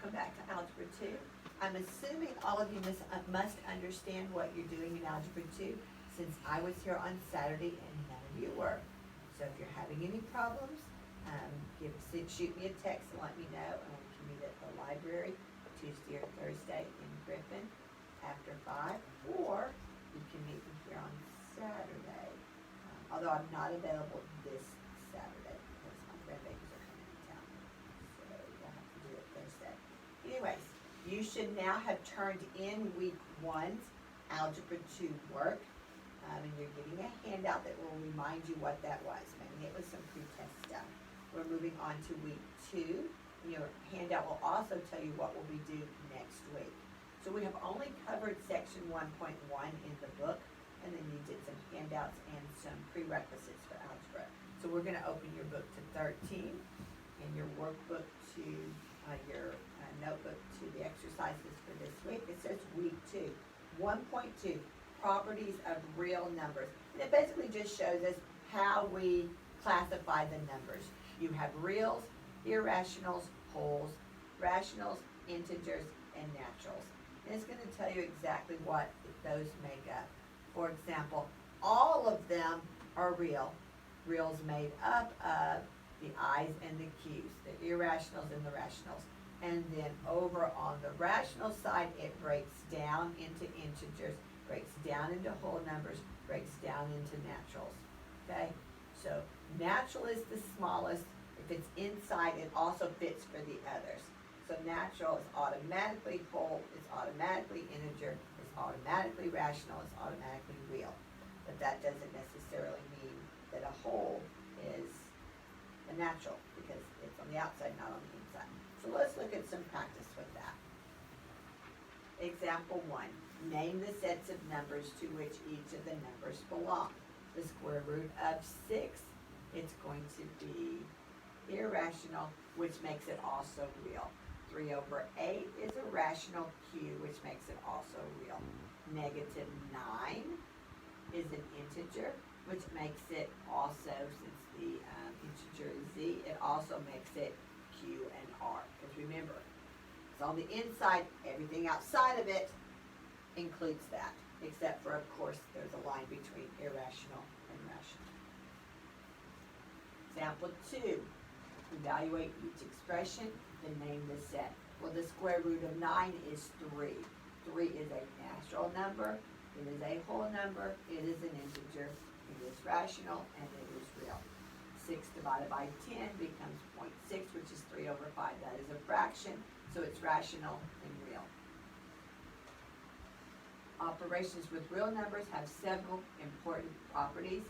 welcome back to Algebra 2. I'm assuming all of you must understand what you're doing in Algebra 2 since I was here on Saturday and none of you were. So if you're having any problems, shoot me a text and let me know, and we can meet at the library Tuesday or Thursday in Griffin after 5, or you can meet me here on Saturday, although I'm not available this Saturday because my grandbabies are coming to town, so we'll have to do it Thursday. Anyways, you should now have turned in week 1's Algebra 2 work, and you're getting a handout that will remind you what that was. Maybe it was some pre-test stuff. We're moving on to week 2. Your handout will also tell you what will be due next week. So we have only covered section 1.1 in the book, and then you did some handouts and some prerequisites for algebra. So we're going to open your book to 13 and your workbook to your notebook to the exercises for this week. It says week 2, 1.2, properties of real numbers. And it basically just shows us how we classify the numbers. You have reals, irrationals, wholes, rationals, integers, and naturals. And it's going to tell you exactly what those make up. For example, all of them are real. Reals made up of the i's and the q's, the irrationals and the rationals. And then over on the rational side, it breaks down into integers, breaks down into whole numbers, breaks down into naturals. Okay? So natural is the smallest. If it's inside, it also fits for the others. So natural is automatically whole, it's automatically integer, it's automatically rational, it's automatically real. But that doesn't necessarily mean that a whole is a natural because it's on the outside, not on the inside. So let's look at some practice with that. Example 1. Name the sets of numbers to which each of the numbers belong. The square root of 6, it's going to be irrational, which makes it also real. 3 over 8 is a rational q, which makes it also real. Negative 9 is an integer, which makes it also, since the integer is z, it also makes it q and r. Because remember, it's on the inside, everything outside of it includes that, except for, of course, there's a line between irrational and rational. Example 2, evaluate each expression, then name the set. Well, the square root of 9 is 3. 3 is a natural number, it is a whole number, it is an integer, it is rational, and it is real. 6 divided by 10 becomes 0.6, which is 3 over 5. That is a fraction, so it's rational and real. Operations with real numbers have several important properties.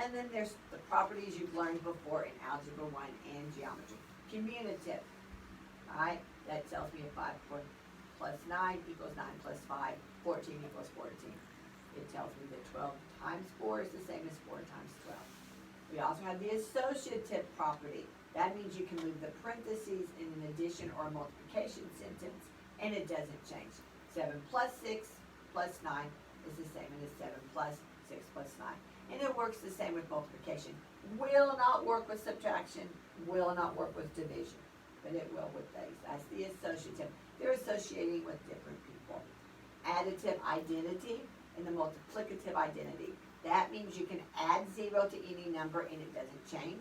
And then there's the properties you've learned before in Algebra 1 and Geometry. Commutative, right? That tells me if 5 plus 9 equals 9 plus 5, 14 equals 14. It tells me that 12 times 4 is the same as 4 times 12. We also have the associative property. That means you can move the parentheses in an addition or multiplication sentence, and it doesn't change. 7 plus 6 plus 9 is the same as 7 plus 6 plus 9. And it works the same with multiplication. Will not work with subtraction, will not work with division, but it will with these. That's the associative. They're associating with different people. Additive identity and the multiplicative identity. That means you can add 0 to any number and it doesn't change.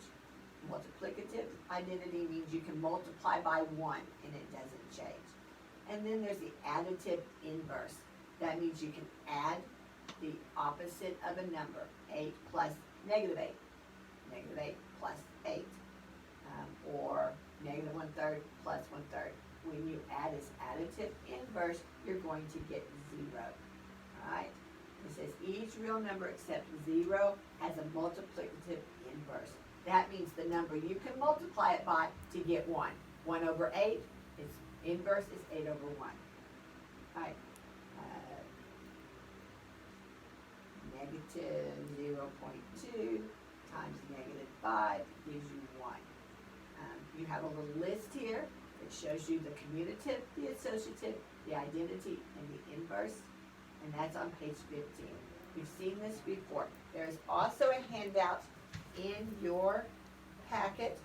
Multiplicative identity means you can multiply by 1 and it doesn't change. And then there's the additive inverse. That means you can add the opposite of a number, 8 plus negative 8, negative 8 plus 8, or negative 1/3 plus 1/3. When you add this additive inverse, you're going to get 0, all right? It says each real number except 0 has a multiplicative inverse. That means the number you can multiply it by to get 1. 1 over 8, its inverse is 8 over 1, all right? Negative 0.2 times negative 5 gives you 1. You have a little list here that shows you the commutative, the associative, the identity, and the inverse, and that's on page 15. We've seen this before. There's also a handout in your packet.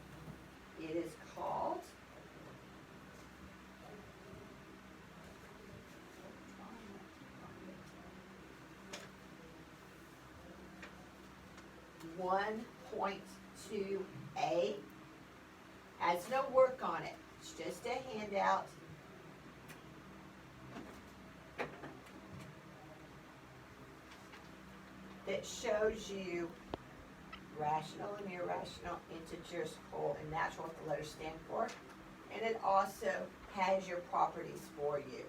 It is called 1.2a. Has no work on it. It's just a handout. That shows you rational and irrational integers, whole and natural, what the letters stand for. And it also has your properties for you.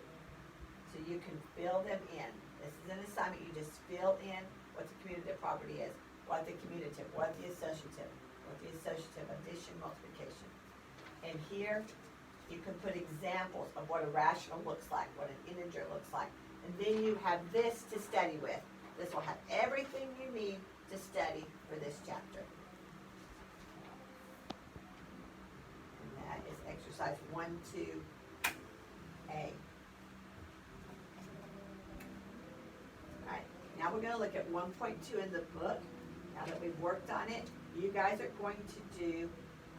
So you can fill them in. This is an assignment. You just fill in what the commutative property is, what the commutative, what the associative, addition, multiplication. And here you can put examples of what a rational looks like, what an integer looks like. And then you have this to study with. This will have everything you need to study for this chapter. And that is exercise 1-2A. Alright, now we're going to look at 1.2 in the book. Now that we've worked on it, you guys are going to do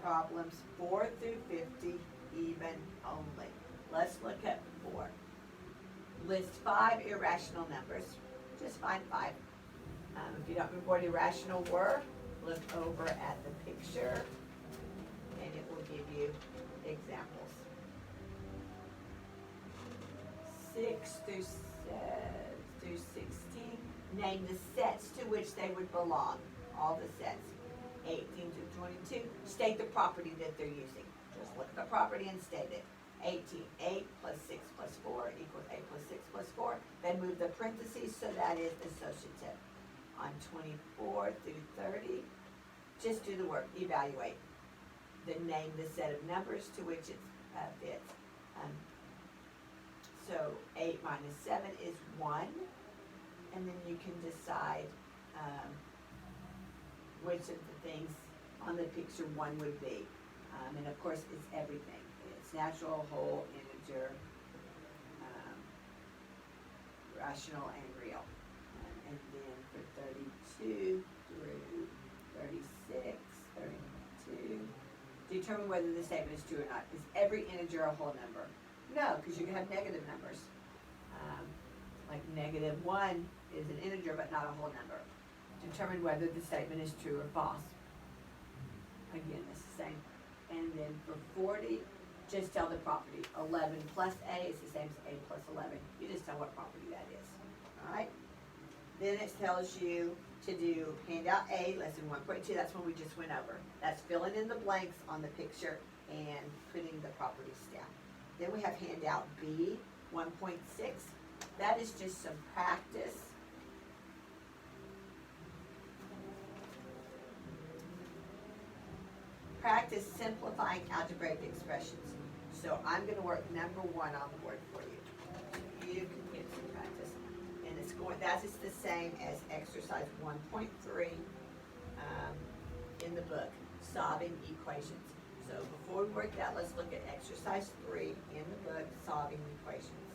problems 4 through 50 even only. Let's look at 4. List 5 irrational numbers. Just find 5. If you don't remember what irrational were, look over at the picture and it will give you examples. 6 through 16, name the sets to which they would belong. All the sets. 18 through 22, state the property that they're using. Just look at the property and state it. 18, 8 plus 6 plus 4 equals 8 plus 6 plus 4. Then move the parentheses, so that is associative. On 24 through 30, just do the work, evaluate. Then name the set of numbers to which it fits. So 8 minus 7 is 1, and then you can decide which of the things on the picture 1 would be. And of course, it's everything. It's natural, whole, integer, rational, and real. And then for 32 through 36, 32, determine whether the statement is true or not. Is every integer a whole number? No, because you can have negative numbers. Like -1 is an integer but not a whole number. Determine whether the statement is true or false. Again, it's the same. And then for 40, just tell the property. 11 plus a is the same as a plus 11. You just tell what property that is. All right? Then it tells you to do handout A, lesson 1.2. That's one we just went over. That's filling in the blanks on the picture and putting the properties down. Then we have handout B, 1.6. That is just some practice. Practice simplifying algebraic expressions. So I'm going to work number 1 on the board for you. You can get some practice. And it's going, that is the same as exercise 1.3 in the book, solving equations. So before we work that, let's look at exercise 3 in the book, solving equations.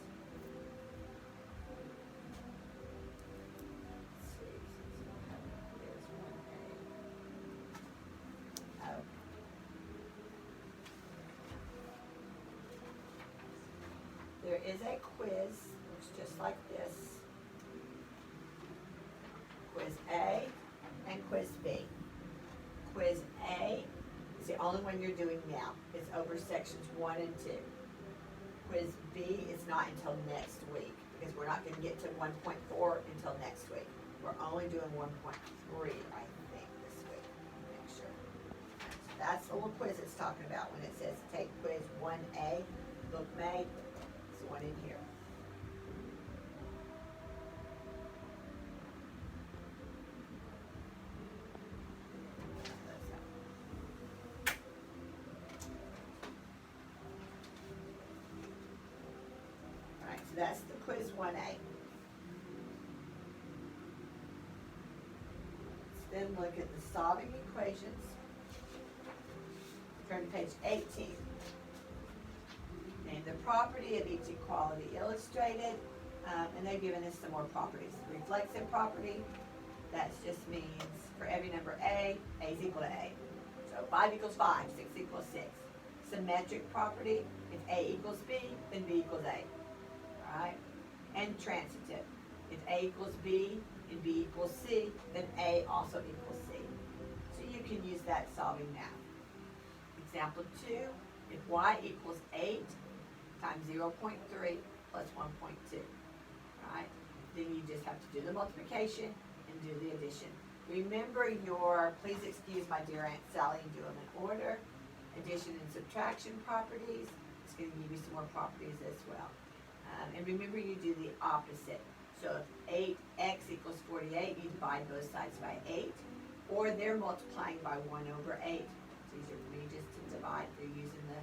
There is a quiz, looks just like this. Quiz A and quiz B. Quiz A is the only one you're doing now. It's over sections 1 and 2. Quiz B is not until next week because we're not going to get to 1.4 until next week. We're only doing 1.3, I think, this week. Make sure. So that's the little quiz it's talking about when it says take quiz 1A, book made. One in here. Alright, so that's the quiz 1A. Let's then look at the solving equations. Turn to page 18. Name the property of each equality illustrated, and they've given us some more properties. Reflexive property, that just means for every number A is equal to A. So 5 equals 5, 6 equals 6. Symmetric property, if A equals B, then B equals A. Alright? And transitive, if A equals B and B equals C, then A also equals C. can use that solving math. Example 2, if y equals 8 times 0.3 plus 1.2, right? Then you just have to do the multiplication and do the addition. Remember please excuse my dear Aunt Sally and do them in order. Addition and subtraction properties. It's going to give you some more properties as well. And remember you do the opposite. So if 8x equals 48, you divide both sides by 8. Or they're multiplying by 1 over 8. It's easier for me just to divide. They're using the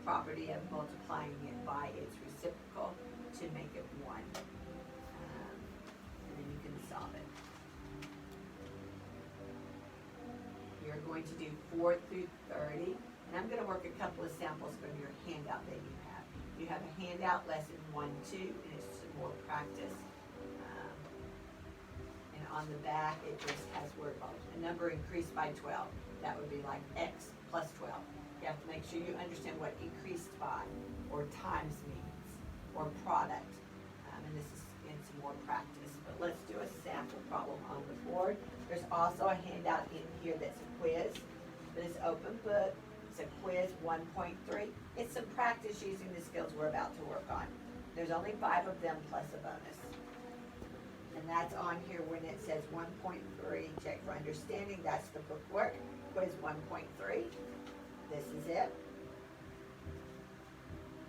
property of multiplying it by its reciprocal to make it 1. And then you can solve it. You're going to do 4 through 30. And I'm going to work a couple of samples from your handout that you have. You have a handout, lesson 1, 2, and it's some more practice. And on the back, it just has word problems. A number increased by 12. That would be like x plus 12. You have to make sure you understand what increased by, or times means, or product. And this is in some more practice. But let's do a sample problem on the board. There's also a handout in here that's a quiz. But it's open book. It's a quiz 1.3. It's some practice using the skills we're about to work on. There's only 5 of them plus a bonus. And that's on here when it says 1.3, check for understanding. That's the bookwork. Quiz 1.3. This is it.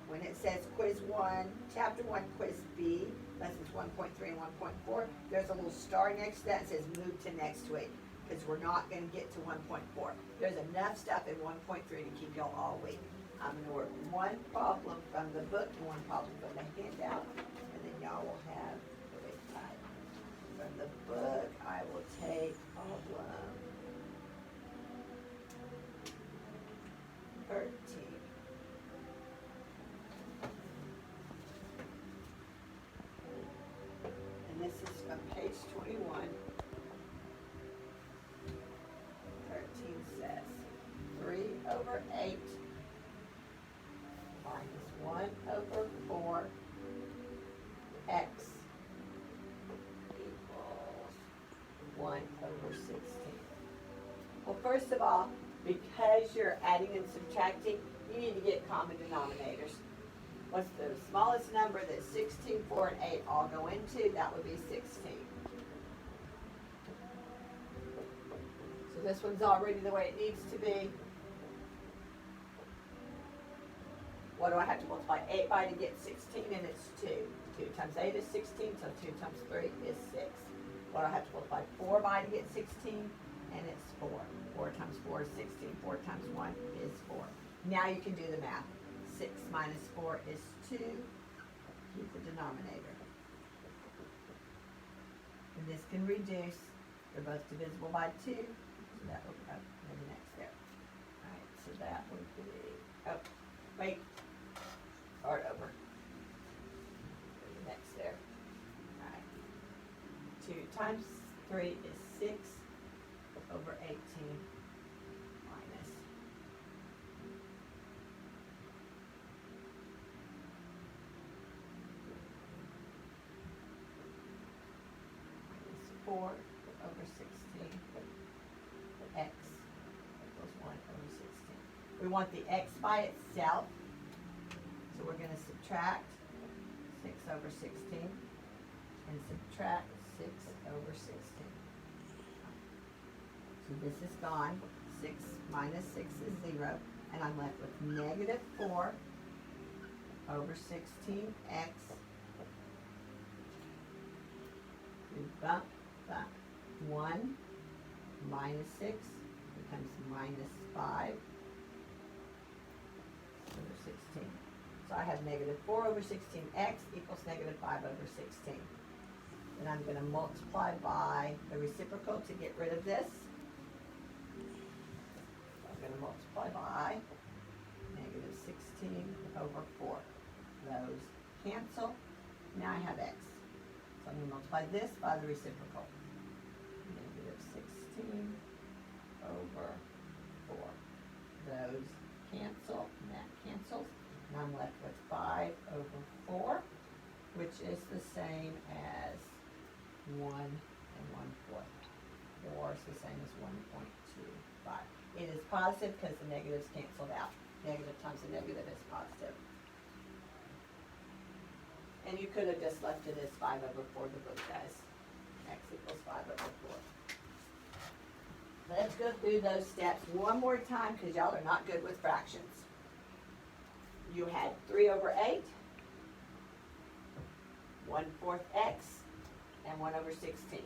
When it says quiz 1, chapter 1, quiz B, lessons 1.3 and 1.4, there's a little star next to that that says move to next week, because we're not going to get to 1.4. There's enough stuff in 1.3 to keep y'all all week. I'm going to work one problem from the book and one problem from the handout, and then y'all will have the week time. From the book, I will take problem 13. And this is from page 21. 13 says 3 over 8 minus 1 over 4 x equals 1 over 16. Well, first of all, because you're adding and subtracting, you need to get common denominators. What's the smallest number that 16, 4, and 8 all go into? That would be 16. So this one's already the way it needs to be. What do I have to multiply 8 by to get 16? And it's 2. 2 times 8 is 16, so 2 times 3 is 6. What do I have to multiply 4 by to get 16? And it's 4. 4 times 4 is 16. 4 times 1 is 4. Now you can do the math. 6 minus 4 is 2. Keep the denominator. And this can reduce. They're both divisible by 2. So that will go maybe next there. Alright, so that would be, oh, wait. Start over. Next there. Alright. 2 times 3 is 6 over 18 minus 4 over 16 x equals 1 over 16. We want the x by itself, so we're going to subtract 6 over 16 and subtract 6 over 16. So this is gone. 6 minus 6 is 0, and I'm left with negative 4 over 16x. We bump that 1 minus 6 becomes minus 5 over 16. So I have negative 4 over 16x equals negative 5 over 16. And I'm going to multiply by the reciprocal to get rid of this. I'm going to multiply by negative 16 over 4. Those cancel. Now I have x. So I'm going to multiply this by the reciprocal. Negative 16 over 4. Those cancel, and that cancels. And I'm left with 5 over 4, which is the same as 1 and 1/4. 4 is the same as 1.25. It is positive because the negatives canceled out. Negative times a negative is positive. And you could have just left it as 5 over 4, the book does. X equals 5 over 4. Let's go through those steps one more time because y'all are not good with fractions. You had 3 over 8, 1/4 x, and 1 over 16.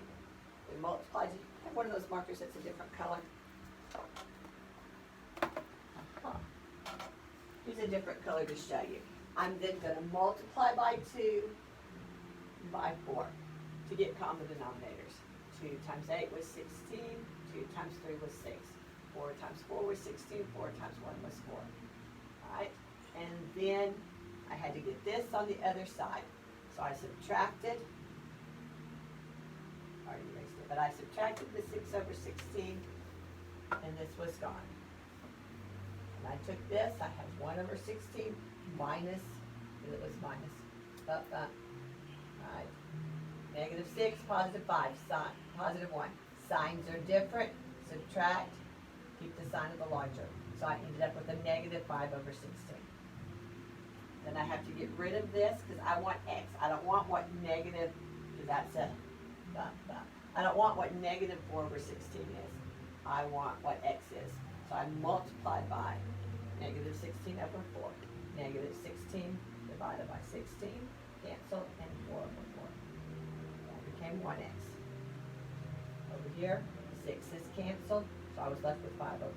We multiplied. Have one of those markers that's a different color. Use a different color to show you. I'm then going to multiply by 2 by 4 to get common denominators. 2 times 8 was 16. 2 times 3 was 6. 4 times 4 was 16. 4 times 1 was 4. All right? And then I had to get this on the other side. So I subtracted, already erased it, but I subtracted the 6 over 16, and this was gone. And I took this, I have 1 over 16 minus, because it was minus, all right. Negative 6, positive 5, positive 1. Signs are different, subtract, keep the sign of the larger. So I ended up with a negative 5 over 16. Then I have to get rid of this because I want x. I don't want what negative, because that's a, I don't want what negative 4 over 16 is. I want what x is. So I multiply by negative 16 over 4. Negative 16 divided by 16, cancel, and 4 over 4. That became 1x. Over here, 6 is canceled, so I was left with 5 over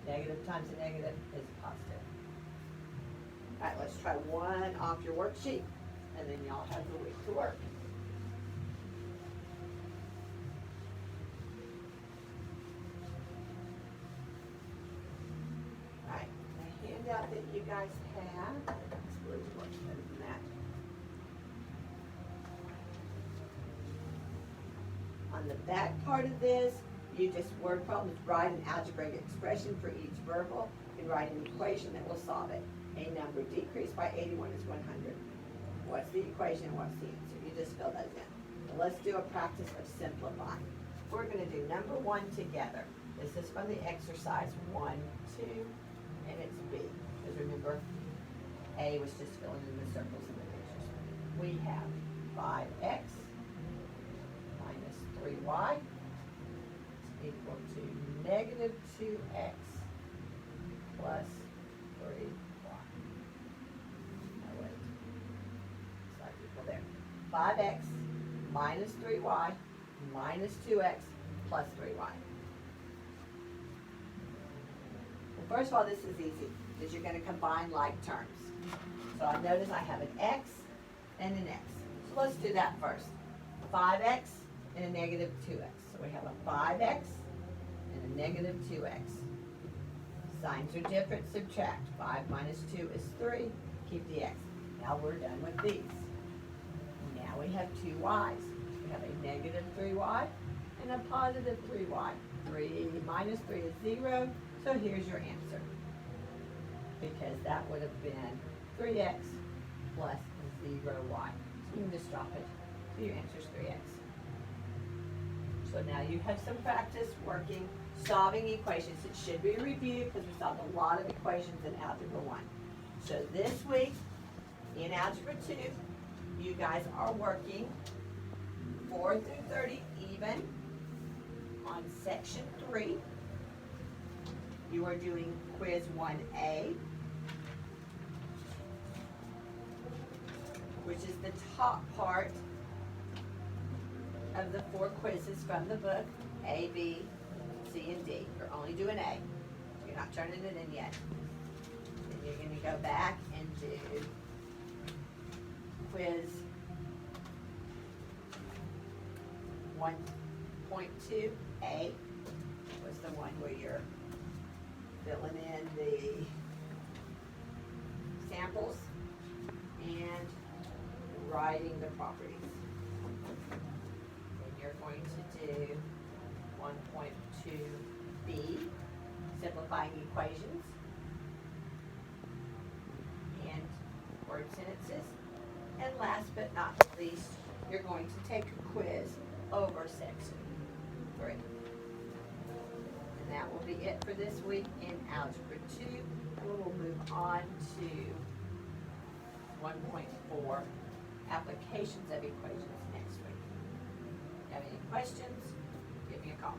4. Negative times a negative is positive. All right, let's try one off your worksheet, and then y'all have the week to work. All right, the handout that you guys have, this blue works better than that. On the back part of this, you just word problems, write an algebraic expression for each verbal, and write an equation that will solve it. A number decreased by 81 is 100. What's the equation? What's the answer? You just fill those in. Now let's do a practice of simplifying. We're going to do number 1 together. This is from the exercise 1, 2, and it's B. Because remember, A was just filling in the circles in the pictures. We have 5x minus 3y is equal to negative 2x plus 3y. There. 5x minus 3y minus 2x plus 3y. Well, first of all, this is easy because you're going to combine like terms. So I notice I have an x and an x. So let's do that first. 5x and a negative 2x. So we have a 5x and a negative 2x. Signs are different, subtract. 5 minus 2 is 3. Keep the x. Now we're done with these. Now we have 2 y's. We have a negative 3y and a positive 3y. 3 minus 3 is 0, so here's your answer. Because that would have been 3x plus 0y. So you can just drop it. So your answer is 3x. So now you have some practice working, solving equations. It should be a review because we solved a lot of equations in Algebra 1. So this week in Algebra 2, you guys are working 4 through 30 even on section 3. You are doing quiz 1A, which is the top part of the 4 quizzes from the book, A, B, C, and D. You're only doing A. You're not turning it in yet. Then you're going to go back and do quiz 1.2A was the one where you're filling in the samples and writing the properties. Then you're going to do 1.2B, simplifying equations and word sentences. And last but not least, you're going to take a quiz over section 3. 3. And that will be it for this week in Algebra 2. We will move on to 1.4, applications of equations next week. If you have any questions, give me a call.